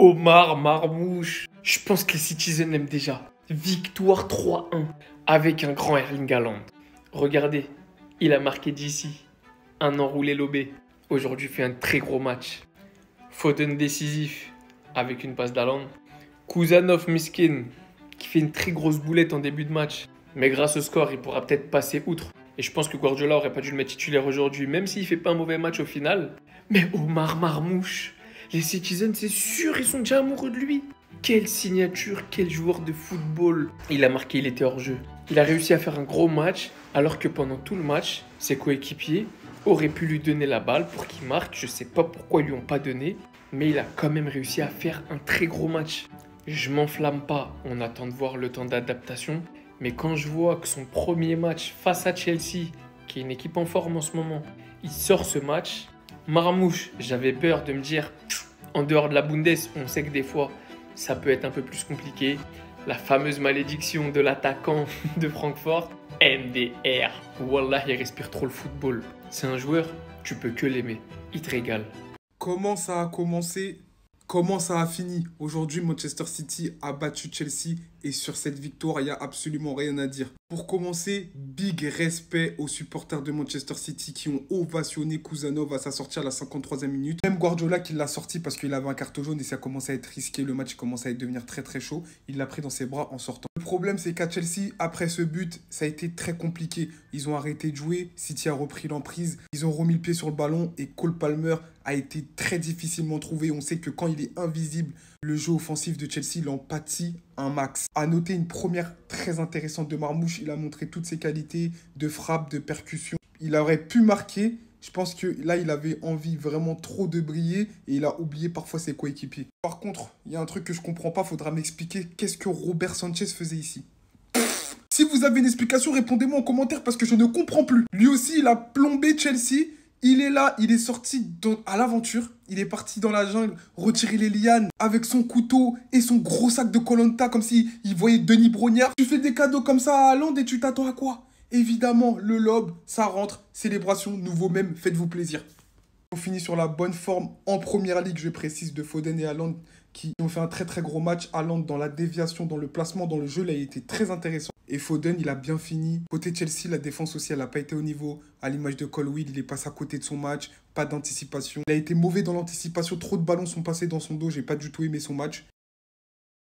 Omar Marmouche. Je pense que les Citizens l'aiment déjà. Victoire 3-1 avec un grand Erling Haaland. Regardez, il a marqué d'ici. Un enroulé lobé. Aujourd'hui fait un très gros match. Foden décisif avec une passe d'Haaland. Kuzanov Miskin qui fait une très grosse boulette en début de match. Mais grâce au score, il pourra peut-être passer outre. Et je pense que Guardiola aurait pas dû le mettre titulaire aujourd'hui, même s'il fait pas un mauvais match au final. Mais Omar Marmouche, les Citizens, c'est sûr, ils sont déjà amoureux de lui. Quelle signature, quel joueur de football. Il a marqué, il était hors jeu. Il a réussi à faire un gros match, alors que pendant tout le match, ses coéquipiers auraient pu lui donner la balle pour qu'il marque. Je sais pas pourquoi ils lui ont pas donné, mais il a quand même réussi à faire un très gros match. Je m'enflamme pas, on attend de voir le temps d'adaptation. Mais quand je vois que son premier match face à Chelsea, qui est une équipe en forme en ce moment, il sort ce match, Marmouche, j'avais peur de me dire, en dehors de la Bundes, on sait que des fois, ça peut être un peu plus compliqué. La fameuse malédiction de l'attaquant de Francfort, MDR. Wallah, il respire trop le football. C'est un joueur, tu peux que l'aimer. Il te régale. Comment ça a commencé? Comment ça a fini? Aujourd'hui, Manchester City a battu Chelsea et sur cette victoire, il n'y a absolument rien à dire. Pour commencer, big respect aux supporters de Manchester City qui ont ovationné Kuzanov à sa sortie à la 53e minute. Même Guardiola qui l'a sorti parce qu'il avait un carton jaune et ça commençait à être risqué. Le match commençait à devenir très très chaud. Il l'a pris dans ses bras en sortant. Le problème, c'est qu'à Chelsea, après ce but, ça a été très compliqué. Ils ont arrêté de jouer. City a repris l'emprise. Ils ont remis le pied sur le ballon et Cole Palmer a été très difficilement trouvé. On sait que quand il est invisible, le jeu offensif de Chelsea, il en pâtit un max. À noter une première très intéressante de Marmouche. Il a montré toutes ses qualités de frappe, de percussion. Il aurait pu marquer. Je pense que là, il avait envie vraiment trop de briller et il a oublié parfois ses coéquipiers. Par contre, il y a un truc que je comprends pas. Faudra m'expliquer qu'est-ce que Robert Sanchez faisait ici. Si vous avez une explication, répondez-moi en commentaire parce que je ne comprends plus. Lui aussi, il a plombé Chelsea. Il est là, il est sorti à l'aventure. Il est parti dans la jungle, retirer les lianes avec son couteau et son gros sac de koh comme s'il voyait Denis Brognard. Tu fais des cadeaux comme ça à Haaland et tu t'attends à quoi? Évidemment, le lob, ça rentre. Célébration, nouveau même, faites-vous plaisir. On finit sur la bonne forme en première ligue, je précise, de Foden et Haaland qui ont fait un très très gros match. Haaland dans la déviation, dans le placement, dans le jeu, là, il était très intéressant. Et Foden, il a bien fini. Côté Chelsea, la défense aussi, elle n'a pas été au niveau. À l'image de Colwill, il est passé à côté de son match. Pas d'anticipation. Il a été mauvais dans l'anticipation. Trop de ballons sont passés dans son dos. J'ai pas du tout aimé son match.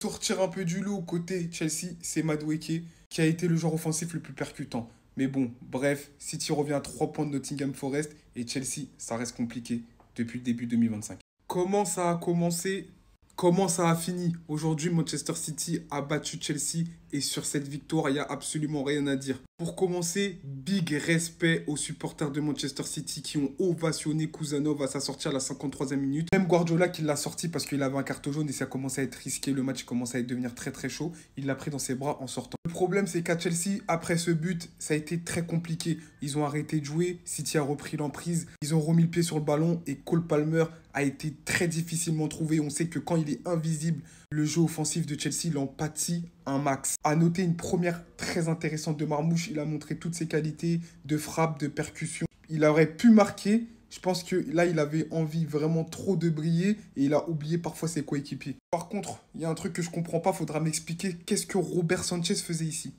Sortir un peu du lot côté Chelsea, c'est Madueke qui a été le joueur offensif le plus percutant. Mais bon, bref, City revient à 3 points de Nottingham Forest et Chelsea, ça reste compliqué depuis le début 2025. Comment ça a commencé? Comment ça a fini? Aujourd'hui, Manchester City a battu Chelsea et sur cette victoire, il n'y a absolument rien à dire. Pour commencer, big respect aux supporters de Manchester City qui ont ovationné Kuzanov à sa sortie à la 53e minute. Même Guardiola qui l'a sorti parce qu'il avait un carton jaune et ça commençait à être risqué. Le match commençait à devenir très très chaud. Il l'a pris dans ses bras en sortant. Le problème, c'est qu'à Chelsea, après ce but, ça a été très compliqué. Ils ont arrêté de jouer. City a repris l'emprise. Ils ont remis le pied sur le ballon et Cole Palmer a été très difficilement trouvé. On sait que quand il est invisible, le jeu offensif de Chelsea, il en pâtit un max. À noter une première très intéressante de Marmouche. Il a montré toutes ses qualités de frappe, de percussion. Il aurait pu marquer. Je pense que là, il avait envie vraiment trop de briller et il a oublié parfois ses coéquipiers. Par contre, il y a un truc que je comprends pas. Faudra m'expliquer qu'est-ce que Robert Sanchez faisait ici.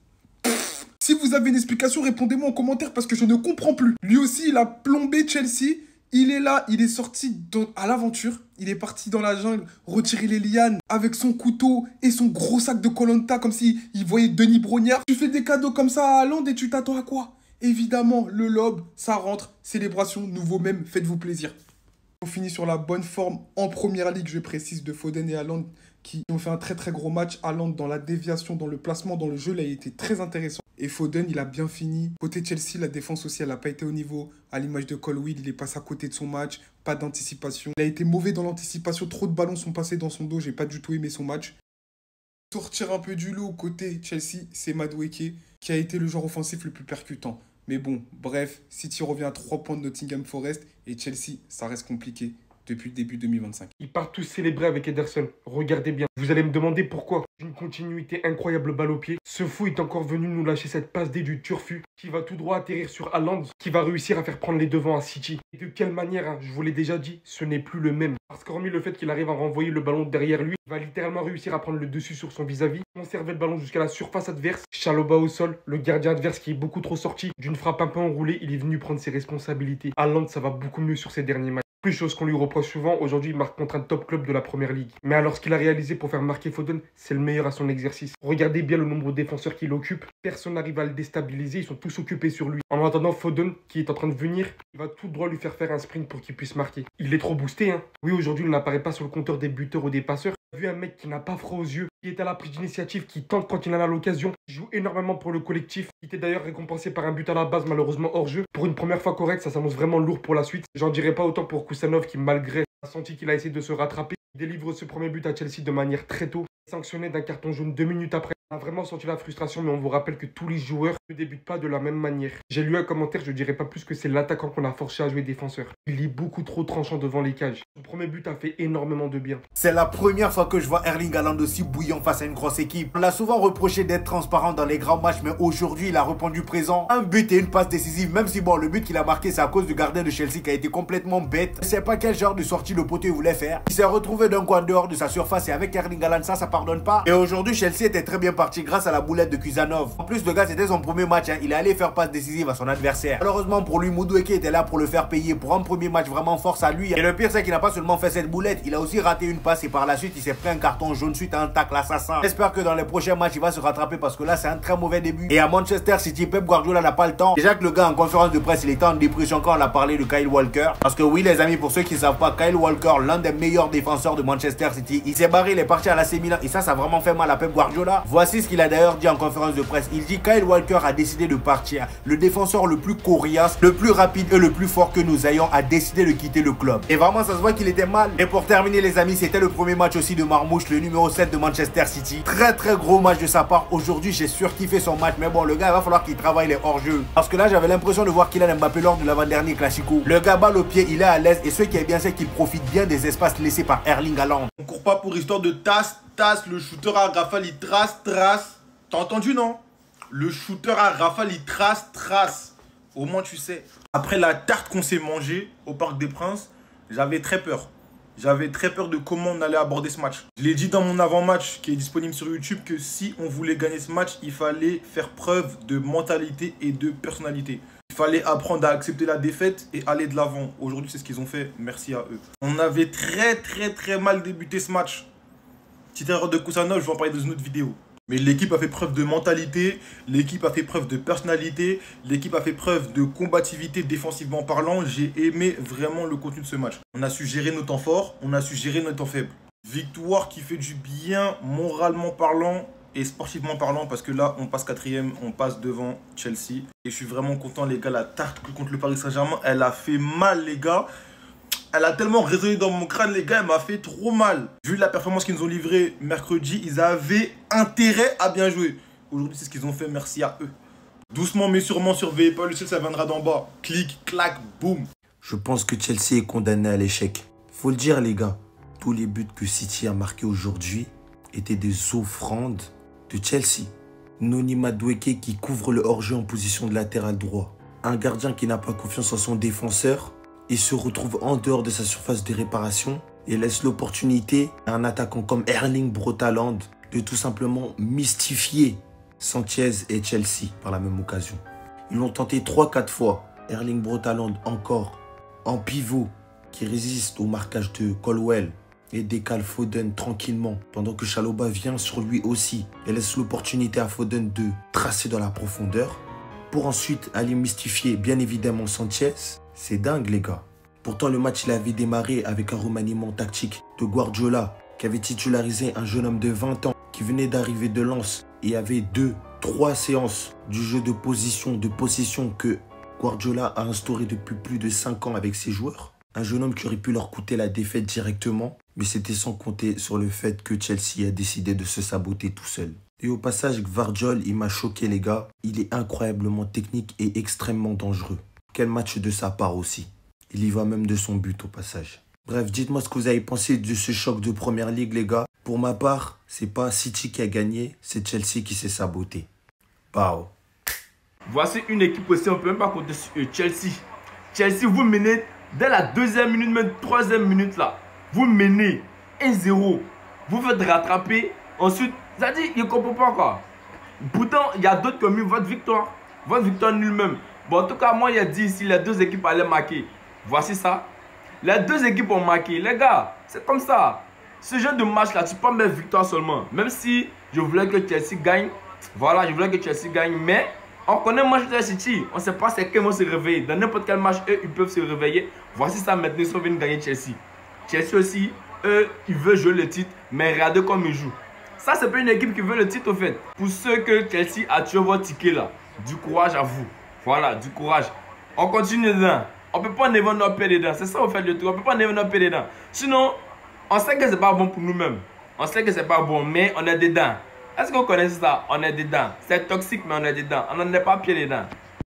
Si vous avez une explication, répondez-moi en commentaire parce que je ne comprends plus. Lui aussi, il a plombé Chelsea. Il est là, il est sorti à l'aventure. Il est parti dans la jungle, retirer les lianes avec son couteau et son gros sac de koh comme s'il voyait Denis Brognard. Tu fais des cadeaux comme ça à Haaland et tu t'attends à quoi? Évidemment, le lob, ça rentre. Célébration, nouveau même, faites-vous plaisir. On finit sur la bonne forme en première ligue, je précise, de Foden et Haaland qui ont fait un très très gros match. Haaland dans la déviation, dans le placement, dans le jeu, là, il était très intéressant. Et Foden, il a bien fini. Côté Chelsea, la défense aussi, elle n'a pas été au niveau. À l'image de Colwill, il est passé à côté de son match. Pas d'anticipation. Il a été mauvais dans l'anticipation. Trop de ballons sont passés dans son dos. J'ai pas du tout aimé son match. Sortir un peu du lot côté Chelsea, c'est Madueke qui a été le joueur offensif le plus percutant. Mais bon, bref, City revient à 3 points de Nottingham Forest et Chelsea, ça reste compliqué depuis le début 2025. Ils partent tous célébrer avec Ederson. Regardez bien. Vous allez me demander pourquoi. Une continuité incroyable balle au pied. Ce fou est encore venu nous lâcher cette passe D du turfu qui va tout droit atterrir sur Haaland, qui va réussir à faire prendre les devants à City. Et de quelle manière, hein, je vous l'ai déjà dit, ce n'est plus le même. Parce qu'hormis le fait qu'il arrive à renvoyer le ballon derrière lui, il va littéralement réussir à prendre le dessus sur son vis-à-vis, conserver le ballon jusqu'à la surface adverse. Chalobah au sol, le gardien adverse qui est beaucoup trop sorti. D'une frappe un peu enroulée, il est venu prendre ses responsabilités. Haaland, ça va beaucoup mieux sur ces derniers matchs. Plus chose qu'on lui reproche souvent, aujourd'hui il marque contre un top club de la première ligue. Mais alors ce qu'il a réalisé pour faire marquer Foden, c'est le meilleur à son exercice. Regardez bien le nombre de défenseurs qu'il occupe, personne n'arrive à le déstabiliser, ils sont tous occupés sur lui. En attendant Foden, qui est en train de venir, il va tout droit lui faire un sprint pour qu'il puisse marquer. Il est trop boosté, hein. Oui, aujourd'hui il n'apparaît pas sur le compteur des buteurs ou des passeurs. J'ai vu un mec qui n'a pas froid aux yeux, qui est à la prise d'initiative, qui tente quand il en a l'occasion, qui joue énormément pour le collectif, qui était d'ailleurs récompensé par un but à la base malheureusement hors jeu. Pour une première fois correcte, ça s'annonce vraiment lourd pour la suite. J'en dirais pas autant pour Kusanov qui malgré a senti qu'il a essayé de se rattraper, délivre ce premier but à Chelsea de manière très tôt, sanctionné d'un carton jaune 2 minutes après. On a vraiment senti la frustration, mais on vous rappelle que tous les joueurs ne débutent pas de la même manière. J'ai lu un commentaire, je dirais pas plus que c'est l'attaquant qu'on a forcé à jouer défenseur. Il est beaucoup trop tranchant devant les cages. Son premier but a fait énormément de bien. C'est la première fois que je vois Erling Haaland aussi bouillant face à une grosse équipe. On l'a souvent reproché d'être transparent dans les grands matchs, mais aujourd'hui il a répondu présent. Un but et une passe décisive, même si bon, le but qu'il a marqué c'est à cause du gardien de Chelsea qui a été complètement bête. Je sais pas quel genre de sortie le poteau il voulait faire. Il s'est retrouvé d'un coin dehors de sa surface et avec Erling Haaland ça pardonne pas. Et aujourd'hui Chelsea était très bien parti grâce à la boulette de Kusanov. En plus le gars c'était son premier match, hein. Il est allé faire passe décisive à son adversaire. Malheureusement pour lui, Madueke était là pour le faire payer pour un premier match, vraiment force à lui. Et le pire c'est qu'il n'a pas seulement fait cette boulette, il a aussi raté une passe et par la suite il s'est pris un carton jaune suite à un tacle assassin. J'espère que dans les prochains matchs il va se rattraper parce que là c'est un très mauvais début. Et à Manchester City, Pep Guardiola n'a pas le temps. Déjà que le gars en conférence de presse il était en dépression quand on a parlé de Kyle Walker. Parce que oui les amis, pour ceux qui ne savent pas, Kyle Walker, l'un des meilleurs défenseurs de Manchester City, il s'est barré, il est parti à l'AC Milan et ça a vraiment fait mal à Pep Guardiola. Voici ce qu'il a d'ailleurs dit en conférence de presse. Il dit Kyle Walker a décidé de partir. Le défenseur le plus coriace, le plus rapide et le plus fort que nous ayons a décidé de quitter le club. Et vraiment ça se voit qu'il était mal. Et pour terminer les amis, c'était le premier match aussi de Marmouche, le numéro 7 de Manchester City. Très gros match de sa part. Aujourd'hui j'ai surkiffé son match. Mais bon le gars il va falloir qu'il travaille les hors-jeu. Parce que là j'avais l'impression de voir Kylian Mbappé lors de l'avant-dernier Classico. Le gars balle au pied, il est à l'aise. Et ce qui est bien c'est qu'il profite bien des espaces laissés par Erling Haaland. On court pas pour histoire de tasse, le shooter à rafale il trace. T'as entendu non? Le shooter à rafale il trace. Au moins tu sais. Après la tarte qu'on s'est mangée au Parc des Princes, j'avais très peur. J'avais très peur de comment on allait aborder ce match. Je l'ai dit dans mon avant-match qui est disponible sur YouTube que si on voulait gagner ce match, il fallait faire preuve de mentalité et de personnalité. Il fallait apprendre à accepter la défaite et aller de l'avant. Aujourd'hui, c'est ce qu'ils ont fait. Merci à eux. On avait très mal débuté ce match. Petite erreur de Kusanov, je vais en parler dans une autre vidéo. Mais l'équipe a fait preuve de mentalité, l'équipe a fait preuve de personnalité, l'équipe a fait preuve de combativité défensivement parlant. J'ai aimé vraiment le contenu de ce match. On a su gérer nos temps forts, on a su gérer nos temps faibles. Victoire qui fait du bien moralement parlant et sportivement parlant parce que là on passe quatrième, on passe devant Chelsea. Et je suis vraiment content les gars, la tarte contre le Paris Saint-Germain, elle a fait mal les gars. Elle a tellement résonné dans mon crâne, les gars, elle m'a fait trop mal. Vu la performance qu'ils nous ont livrée mercredi, ils avaient intérêt à bien jouer. Aujourd'hui, c'est ce qu'ils ont fait, merci à eux. Doucement mais sûrement, surveillez pas le ciel, ça viendra d'en bas. Clic, clac, boum. Je pense que Chelsea est condamné à l'échec. Faut le dire les gars, tous les buts que City a marqués aujourd'hui étaient des offrandes de Chelsea. Noni Madueke qui couvre le hors-jeu en position de latéral droit. Un gardien qui n'a pas confiance en son défenseur. Il se retrouve en dehors de sa surface de réparation et laisse l'opportunité à un attaquant comme Erling Braut Haaland de tout simplement mystifier Sanchez et Chelsea par la même occasion. Ils l'ont tenté 3-4 fois. Erling Braut Haaland encore en pivot qui résiste au marquage de Colwill et décale Foden tranquillement pendant que Chalobah vient sur lui aussi et laisse l'opportunité à Foden de tracer dans la profondeur pour ensuite aller mystifier bien évidemment Sanchez. C'est dingue les gars. Pourtant le match il avait démarré avec un remaniement tactique de Guardiola qui avait titularisé un jeune homme de 20 ans qui venait d'arriver de Lens et avait 2-3 séances du jeu de position, de possession que Guardiola a instauré depuis plus de 5 ans avec ses joueurs. Un jeune homme qui aurait pu leur coûter la défaite directement, mais c'était sans compter sur le fait que Chelsea a décidé de se saboter tout seul. Et au passage, Gvardiol, il m'a choqué les gars. Il est incroyablement technique et extrêmement dangereux. Quel match de sa part aussi. Il y va même de son but au passage. Bref, dites-moi ce que vous avez pensé de ce choc de Première Ligue, les gars. Pour ma part, c'est pas City qui a gagné, c'est Chelsea qui s'est saboté. Pau. Voici une équipe aussi, on ne peut même pas compter sur Chelsea. Chelsea, vous menez dès la 2e minute, même 3e minute là. Vous menez 1-0. Vous faites rattraper. Ensuite, ça dit, il ne comprend pas quoi. Pourtant, il y a d'autres qui ont mis votre victoire. Votre victoire nulle même. Bon, en tout cas, moi, il a dit ici, les 2 équipes allaient marquer. Voici ça. Les 2 équipes ont marqué. Les gars, c'est comme ça. Ce genre de match là, tu peux mettre victoire seulement. Même si je voulais que Chelsea gagne. Voilà, je voulais que Chelsea gagne. Mais on connaît Manchester City. On ne sait pas c'est qu'ils vont se réveiller. Dans n'importe quel match, eux, ils peuvent se réveiller. Voici ça maintenant, ils sont venus gagner Chelsea. Chelsea aussi, eux, ils veulent jouer le titre. Mais regardez comme ils jouent. Ça, c'est pas une équipe qui veut le titre au fait. Pour ceux que Chelsea a tué votre ticket là, du courage à vous. Voilà, du courage. On continue dedans. On ne peut pas never not pay dedans. C'est ça au fait le truc. On ne peut pas never not pay dedans. Sinon, on sait que c'est pas bon pour nous-mêmes. On sait que c'est pas bon, mais on est dedans. Est-ce qu'on connaît ça? On est dedans. C'est toxique, mais on est dedans. On n'en est pas pied dedans.